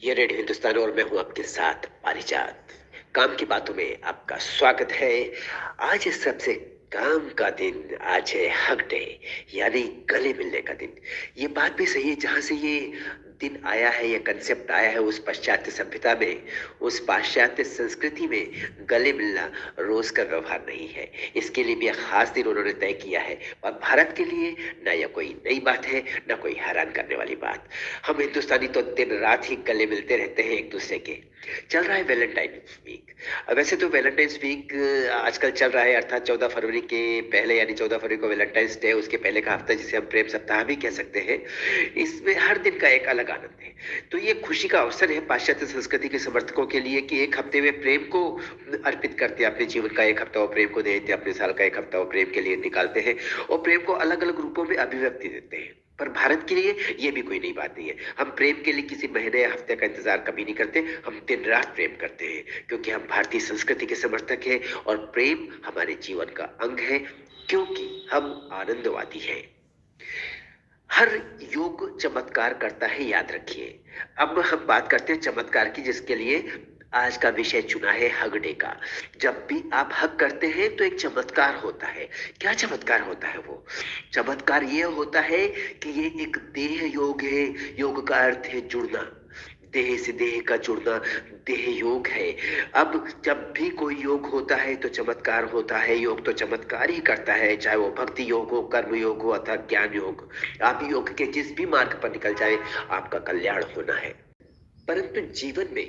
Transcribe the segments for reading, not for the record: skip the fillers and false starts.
ये रेडियो हिंदुस्तान और मैं हूं आपके साथ पारिजात। काम की बातों में आपका स्वागत है। आज है सबसे काम का दिन, आज है हग डे, यानी गले मिलने का दिन। ये बात भी सही है, जहां से ये दिन आया है, ये कंसेप्ट आया है, उस पाश्चात्य सभ्यता में, उस पाश्चात्य संस्कृति में गले मिलना रोज का व्यवहार नहीं है। इसके लिए भी एक खास दिन उन्होंने तय किया है। और भारत के लिए ना यह कोई नई बात है, ना कोई हैरान करने वाली बात। हम हिंदुस्तानी तो दिन रात ही गले मिलते रहते हैं एक दूसरे के। चल रहा है वैलेंटाइन वीक। वैसे तो वैलेंटाइंस वीक आजकल चल रहा है, अर्थात 14 फरवरी के पहले, यानी 14 फरवरी को वैलेंटाइंस डे, उसके पहले का हफ्ता जिसे हम प्रेम सप्ताह भी कह सकते हैं। इसमें हर दिन का एक अलग आनंद है। तो ये खुशी का अवसर है पाश्चात्य संस्कृति के समर्थकों के लिए कि एक हफ्ते में प्रेम को अर्पित करते हैं। अपने जीवन का एक हफ्ता वो प्रेम को देते हैं, अपने साल का एक हफ्ता वो प्रेम के लिए निकालते हैं और प्रेम को अलग अलग रूपों में अभिव्यक्ति देते हैं। पर भारत के लिए ये भी कोई नई बात नहीं है। हम प्रेम के लिए किसी महीने या हफ्ते का इंतजार कभी नहीं करते, हम दिन रात प्रेम करते हैं, क्योंकि हम भारतीय संस्कृति के समर्थक हैं और प्रेम हमारे जीवन का अंग है, क्योंकि हम आनंदवादी हैं। हर योग चमत्कार करता है, याद रखिए। अब हम बात करते हैं चमत्कार की, जिसके लिए आज का विषय चुना है हग डे का। जब भी आप हग करते हैं तो एक चमत्कार होता है। क्या चमत्कार होता है? वो चमत्कार ये होता है कि ये एक देह योग है। योग का अर्थ है जुड़ना, देह से देह का जुड़ना, देह योग है। अब जब भी कोई योग होता है तो चमत्कार होता है। योग तो चमत्कार ही करता है, चाहे वो भक्ति योग हो, कर्म योग हो अथवा ज्ञान योग। आप योग के जिस भी मार्ग पर निकल जाए, आपका कल्याण होना है। परंतु जीवन में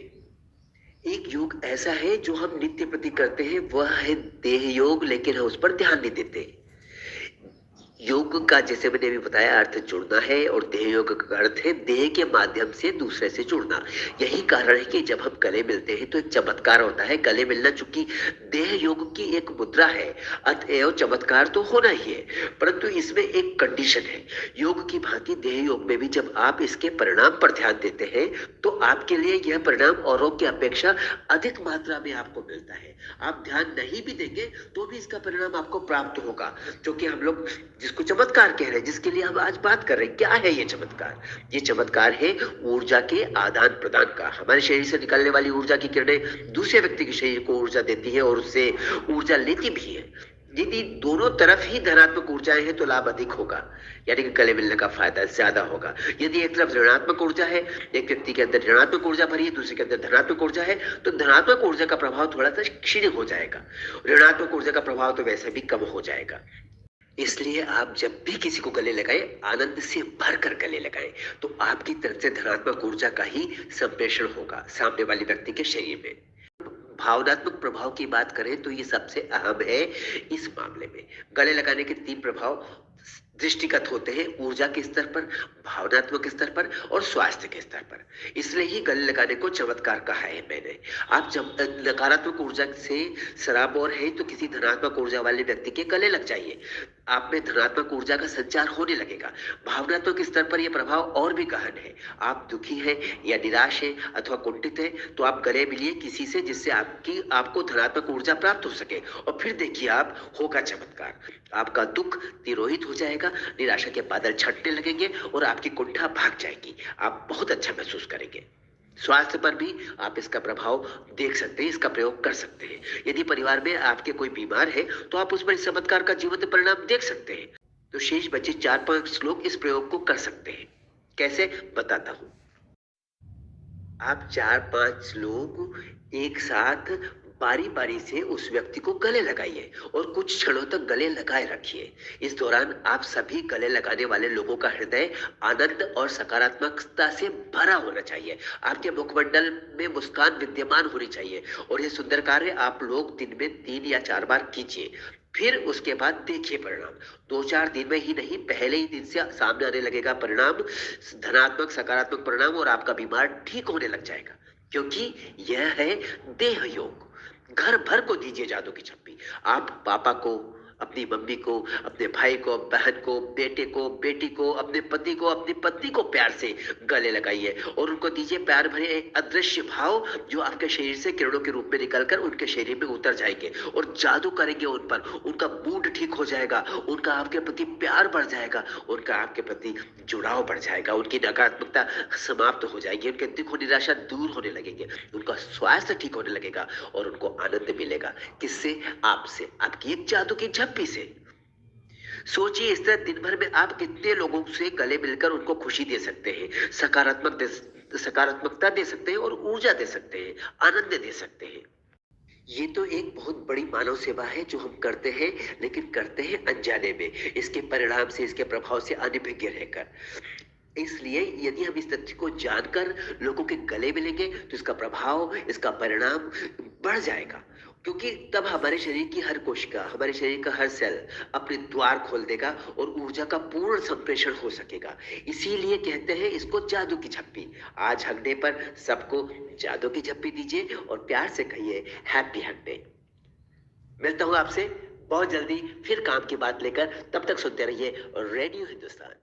एक योग ऐसा है जो हम नित्य प्रति करते हैं, वह है देह योग, लेकिन हम उस पर ध्यान नहीं देते। योग का, जैसे मैंने अभी बताया, अर्थ जुड़ना है और देह योग का अर्थ है देह के माध्यम से दूसरे से जुड़ना। यही कारण है कि जब हम गले मिलते हैं तो एक चमत्कार होता है। गले मिलना चूंकि देह योग की एक मुद्रा है, अतएव चमत्कार तो होना ही है। परंतु इसमें एक कंडीशन है। योग की भांति देह योग में भी जब आप इसके परिणाम पर ध्यान देते हैं तो आपके लिए यह परिणाम औरों की अपेक्षा अधिक मात्रा में आपको मिलता है। आप ध्यान नहीं भी देंगे तो भी इसका परिणाम आपको प्राप्त होगा, जो कि हम लोग जिसको चमत्कार कह रहे हैं, जिसके लिए हम आज बात कर रहे हैं। क्या है ये चमत्कार? ये चमत्कार है ऊर्जा के आदान प्रदान का। हमारे शरीर से निकलने वाली ऊर्जा की किरणें दूसरे व्यक्ति के शरीर को ऊर्जा देती है और उससे ऊर्जा लेती भी है। यदि दोनों तरफ ही धनात्मक ऊर्जाएं हैं तो लाभ अधिक होगा, यानी कि गले मिलने का फायदा ज्यादा होगा। यदि एक तरफ ऋणात्मक ऊर्जा है, एक व्यक्ति के अंदर ऋणात्मक ऊर्जा भरी है, दूसरे के अंदर धनात्मक ऊर्जा है, तो धनात्मक ऊर्जा का प्रभाव थोड़ा सा क्षीण हो जाएगा, ऋणात्मक ऊर्जा का प्रभाव तो वैसे भी कम हो जाएगा। इसलिए आप जब भी किसी को गले लगाएं, आनंद से भरकर गले लगाएं, तो आपकी तरफ से धनात्मक ऊर्जा का ही संप्रेषण होगा सामने वाले व्यक्ति के शरीर में। भावनात्मक प्रभाव की बात करें तो ये सबसे अहम है इस मामले में। गले लगाने के 3 प्रभाव दृष्टिगत होते हैं, ऊर्जा के स्तर पर, भावनात्मक स्तर पर और स्वास्थ्य के स्तर पर। इसलिए ही गले लगाने को चमत्कार कहा है मैंने। आप जब नकारात्मक ऊर्जा से सराबोर है तो किसी धनात्मक ऊर्जा वाले व्यक्ति के गले लग जाइए, आप में धनात्मक ऊर्जा का संचार होने लगेगा। भावनात्मक स्तर पर यह प्रभाव और भी गहन है। आप दुखी हैं या निराश हैं अथवा कुंठित हैं तो आप गले मिलिए किसी से जिससे आपको धनात्मक ऊर्जा प्राप्त हो सके, और फिर देखिए आप, होगा चमत्कार। आपका दुख तिरोहित हो जाएगा, निराशा के बादल छटने लगेंगे और आपकी कुंठा भाग जाएगी। आप बहुत अच्छा महसूस करेंगे। स्वास्थ्य पर भी आप इसका प्रभाव देख सकते हैं, इसका प्रयोग कर सकते हैं। यदि परिवार में आपके कोई बीमार है तो आप उस पर इस चमत्कार का जीवंत परिणाम देख सकते हैं। तो शेष बचे 4-5 लोग इस प्रयोग को कर सकते हैं। कैसे, बताता हूं। आप 4-5 लोग एक साथ बारी बारी से उस व्यक्ति को गले लगाइए और कुछ क्षणों तक गले लगाए रखिए। इस दौरान आप सभी गले लगाने वाले लोगों का हृदय आनंद और सकारात्मकता से भरा होना चाहिए। आपके मुखमंडल में मुस्कान विद्यमान होनी चाहिए और यह सुंदर कार्य आप लोग दिन में 3 या 4 बार कीजिए। फिर उसके बाद देखिए परिणाम। 2-4 दिन में ही नहीं, पहले ही दिन से सामने आने लगेगा परिणाम, धनात्मक सकारात्मक परिणाम, और आपका बीमार ठीक होने लग जाएगा। क्योंकि यह है देह योग। घर भर को दीजिए जादू की छप्पी। आप पापा को, अपनी मम्मी को, अपने भाई को, बहन को, बेटे को, बेटी को, अपने पति को, अपनी पत्नी को प्यार से गले लगाइए और उनको दीजिए प्यार भरे एक अदृश्य भाव जो आपके शरीर से किरणों के रूप में निकलकर उनके शरीर में उतर जाएंगे और जादू करेंगे उन पर। उनका मूड ठीक हो जाएगा, उनका आपके प्रति प्यार बढ़ जाएगा, उनका आपके प्रति जुड़ाव बढ़ जाएगा, उनकी नकारात्मकता समाप्त हो जाएगी, उनके दुख और निराशा दूर होने लगेंगे, उनका स्वास्थ्य ठीक होने लगेगा और उनको आनंद मिलेगा। किससे? आपसे, आपकी एक जादू की झप्पी से। सोचिए इस तरह दिन भर में आप कितने लोगों से गले मिलकर उनको खुशी दे सकते हैं, सकारात्मकता दे सकते हैं और ऊर्जा दे सकते हैं, आनंद दे सकते हैं। ये तो एक बहुत बड़ी मानव सेवा है जो हम करते हैं, लेकिन करते हैं अनजाने में, इसके परिणाम से, इसके प्रभाव से अनभिज्ञ रहकर। इसलिए यदि हम इस तथ्य को जानकर लोगों के गले मिलेंगे तो इसका प्रभाव, इसका परिणाम बढ़ जाएगा, क्योंकि तब हमारे शरीर की हर कोशिका, हमारे शरीर का हर सेल अपने द्वार खोल देगा और ऊर्जा का पूर्ण संप्रेषण हो सकेगा। इसीलिए कहते हैं इसको जादू की झप्पी। आज हगने पर सबको जादू की झप्पी दीजिए और प्यार से कहिए हैप्पी हगने। मिलता हूं आपसे बहुत जल्दी फिर काम की बात लेकर, तब तक सुनते रहिए रेडियो हिंदुस्तान।